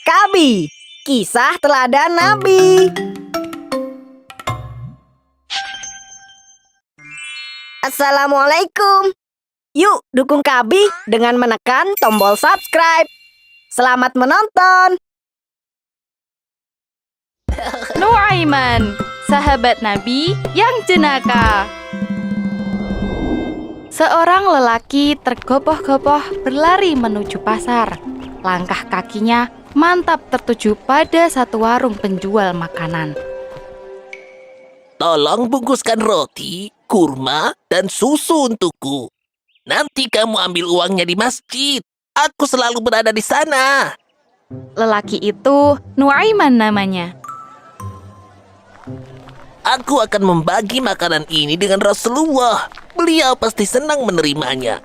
Kabi, kisah teladan Nabi. Assalamualaikum. Yuk dukung Kabi dengan menekan tombol subscribe. Selamat menonton. Nuaiman, sahabat Nabi yang jenaka. Seorang lelaki tergopoh-gopoh berlari menuju pasar. Langkah kakinya mantap tertuju pada satu warung penjual makanan. Tolong bungkuskan roti, kurma, dan susu untukku. Nanti kamu ambil uangnya di masjid. Aku selalu berada di sana. Lelaki itu Nuaiman namanya. Aku akan membagi makanan ini dengan Rasulullah. Beliau pasti senang menerimanya.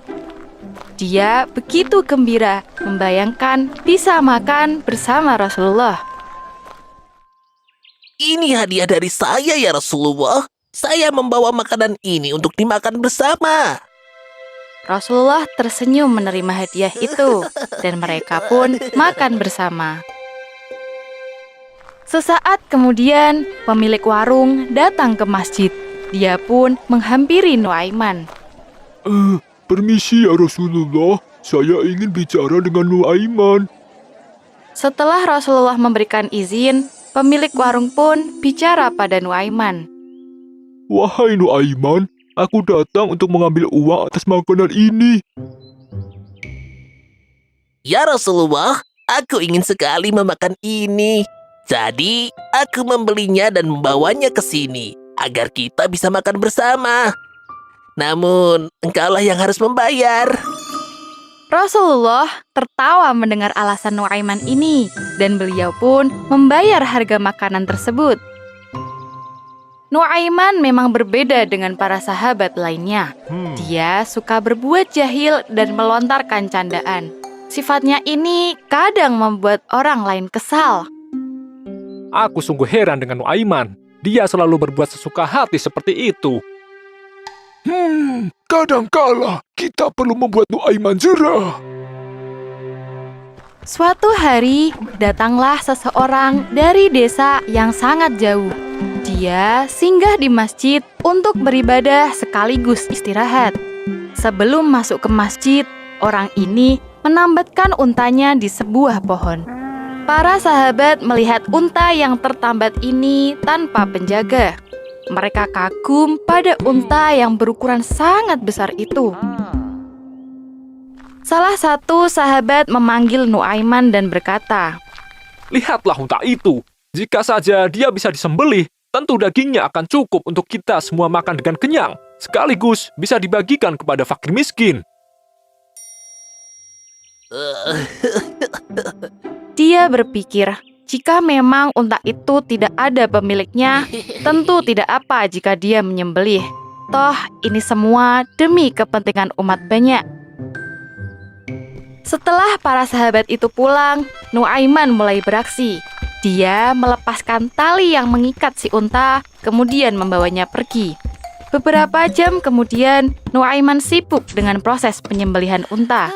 Dia begitu gembira membayangkan bisa makan bersama Rasulullah. Ini hadiah dari saya ya Rasulullah. Saya membawa makanan ini untuk dimakan bersama. Rasulullah tersenyum menerima hadiah itu, dan mereka pun makan bersama. Sesaat kemudian, pemilik warung datang ke masjid. Dia pun menghampiri Nuaiman. Permisi ya Rasulullah, saya ingin bicara dengan Nuaiman. Setelah Rasulullah memberikan izin, pemilik warung pun bicara pada Nuaiman. Wahai Nuaiman, aku datang untuk mengambil uang atas makanan ini. Ya Rasulullah, aku ingin sekali memakan ini. Jadi, aku membelinya dan membawanya ke sini, agar kita bisa makan bersama. Namun, engkaulah yang harus membayar. Rasulullah tertawa mendengar alasan Nuaiman ini, dan beliau pun membayar harga makanan tersebut. Nuaiman memang berbeda dengan para sahabat lainnya. Dia suka berbuat jahil dan melontarkan candaan. Sifatnya ini kadang membuat orang lain kesal. Aku sungguh heran dengan Nuaiman. Dia selalu berbuat sesuka hati seperti itu. Kadangkala kita perlu membuat Nuaiman jerah. Suatu hari, datanglah seseorang dari desa yang sangat jauh. Dia singgah di masjid untuk beribadah sekaligus istirahat. Sebelum masuk ke masjid, orang ini menambatkan untanya di sebuah pohon. Para sahabat melihat unta yang tertambat ini tanpa penjaga. Mereka kagum pada unta yang berukuran sangat besar itu. Salah satu sahabat memanggil Nuaiman dan berkata, Lihatlah unta itu. Jika saja dia bisa disembelih, tentu dagingnya akan cukup untuk kita semua makan dengan kenyang. Sekaligus bisa dibagikan kepada fakir miskin. Dia berpikir, jika memang unta itu tidak ada pemiliknya, tentu tidak apa jika dia menyembelih. Toh, ini semua demi kepentingan umat banyak. Setelah para sahabat itu pulang, Nuaiman mulai beraksi. Dia melepaskan tali yang mengikat si unta, kemudian membawanya pergi. Beberapa jam kemudian, Nuaiman sibuk dengan proses penyembelihan unta.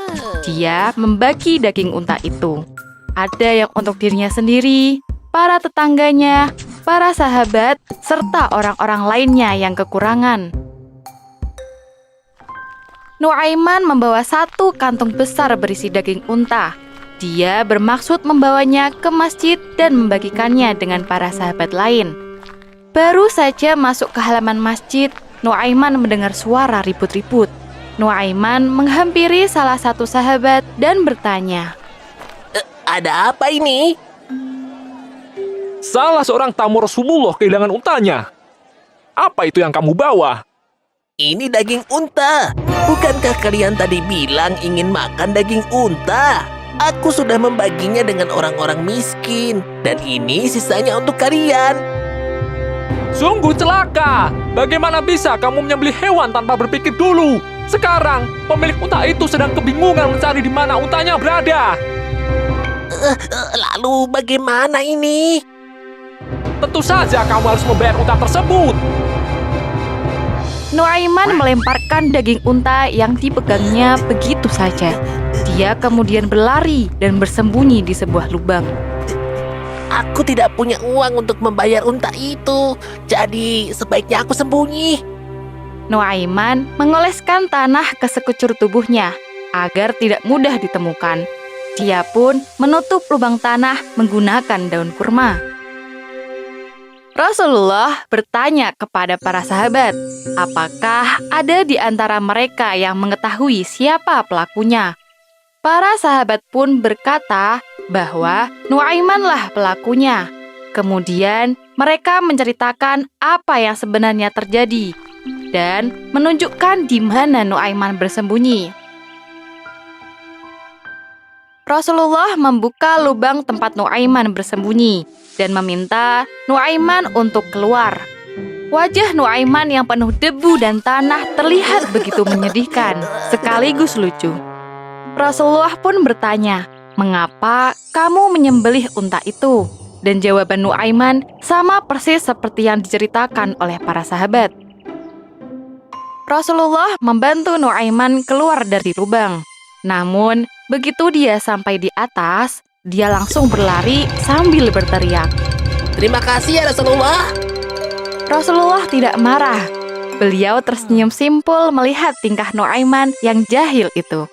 Dia membagi daging unta itu. Ada yang untuk dirinya sendiri, para tetangganya, para sahabat, serta orang-orang lainnya yang kekurangan. Nuaiman membawa satu kantung besar berisi daging unta. Dia bermaksud membawanya ke masjid dan membagikannya dengan para sahabat lain. Baru saja masuk ke halaman masjid, Nuaiman mendengar suara ribut-ribut. Nuaiman menghampiri salah satu sahabat dan bertanya, Ada apa ini? Salah seorang tamu Rasulullah kehilangan untanya. Apa itu yang kamu bawa? Ini daging unta. Bukankah kalian tadi bilang ingin makan daging unta? Aku sudah membaginya dengan orang-orang miskin. Dan ini sisanya untuk kalian. Sungguh celaka. Bagaimana bisa kamu menyembelih hewan tanpa berpikir dulu? Sekarang, pemilik unta itu sedang kebingungan mencari di mana untanya berada. Lalu bagaimana ini? Tentu saja kamu harus membayar unta tersebut. Nuaiman melemparkan daging unta yang dipegangnya begitu saja. Dia kemudian berlari dan bersembunyi di sebuah lubang. Aku tidak punya uang untuk membayar unta itu. Jadi sebaiknya aku sembunyi. Nuaiman mengoleskan tanah ke sekucur tubuhnya agar tidak mudah ditemukan. Dia pun menutup lubang tanah menggunakan daun kurma. Rasulullah bertanya kepada para sahabat, apakah ada di antara mereka yang mengetahui siapa pelakunya? Para sahabat pun berkata bahwa Nuaimanlah pelakunya. Kemudian mereka menceritakan apa yang sebenarnya terjadi dan menunjukkan di mana Nuaiman bersembunyi. Rasulullah membuka lubang tempat Nuaiman bersembunyi dan meminta Nuaiman untuk keluar. Wajah Nuaiman yang penuh debu dan tanah terlihat begitu menyedihkan, sekaligus lucu. Rasulullah pun bertanya, "Mengapa kamu menyembelih unta itu?" Dan jawaban Nuaiman sama persis seperti yang diceritakan oleh para sahabat. Rasulullah membantu Nuaiman keluar dari lubang. Namun, begitu dia sampai di atas, dia langsung berlari sambil berteriak. Terima kasih ya Rasulullah. Rasulullah tidak marah. Beliau tersenyum simpul melihat tingkah Nuaiman yang jahil itu.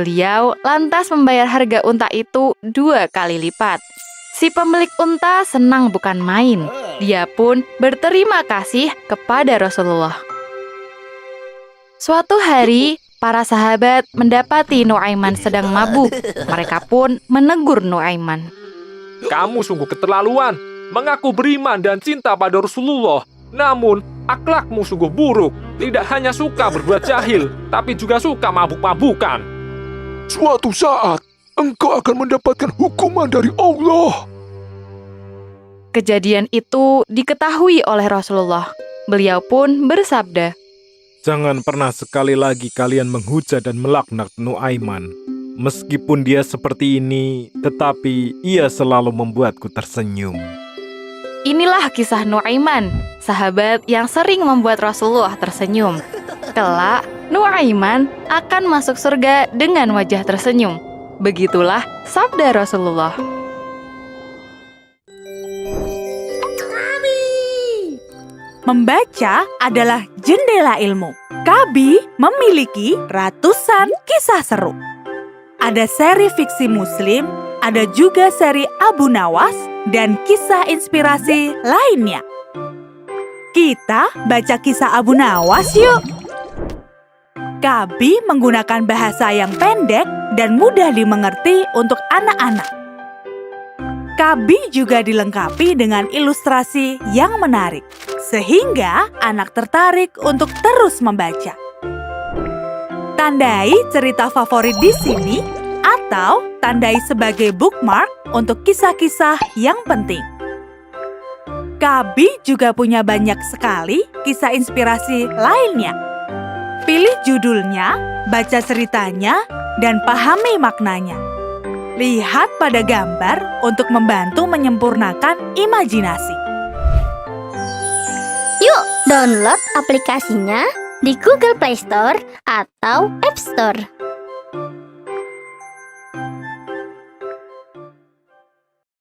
Beliau lantas membayar harga unta itu 2 kali lipat. Si pemilik unta senang bukan main. Dia pun berterima kasih kepada Rasulullah. Suatu hari, para sahabat mendapati Nuaiman sedang mabuk. Mereka pun menegur Nuaiman. Kamu sungguh keterlaluan, mengaku beriman dan cinta pada Rasulullah. Namun, akhlakmu sungguh buruk. Tidak hanya suka berbuat jahil, tapi juga suka mabuk-mabukan. Suatu saat, engkau akan mendapatkan hukuman dari Allah. Kejadian itu diketahui oleh Rasulullah. Beliau pun bersabda, Jangan pernah sekali lagi kalian menghujat dan melaknat Nuaiman. Meskipun dia seperti ini, tetapi ia selalu membuatku tersenyum. inilah kisah Nuaiman, sahabat yang sering membuat Rasulullah tersenyum. Kelak, Nuaiman akan masuk surga dengan wajah tersenyum. Begitulah sabda Rasulullah. Membaca adalah jendela ilmu. Kabi memiliki ratusan kisah seru. Ada seri fiksi Muslim, ada juga seri Abu Nawas, dan kisah inspirasi lainnya. Kita baca kisah Abu Nawas yuk! Kabi menggunakan bahasa yang pendek dan mudah dimengerti untuk anak-anak. Kabi juga dilengkapi dengan ilustrasi yang menarik, sehingga anak tertarik untuk terus membaca. Tandai cerita favorit di sini, atau tandai sebagai bookmark untuk kisah-kisah yang penting. Kabi juga punya banyak sekali kisah inspirasi lainnya. Pilih judulnya, baca ceritanya, dan pahami maknanya. Lihat pada gambar untuk membantu menyempurnakan imajinasi. Yuk, download aplikasinya di Google Play Store atau App Store.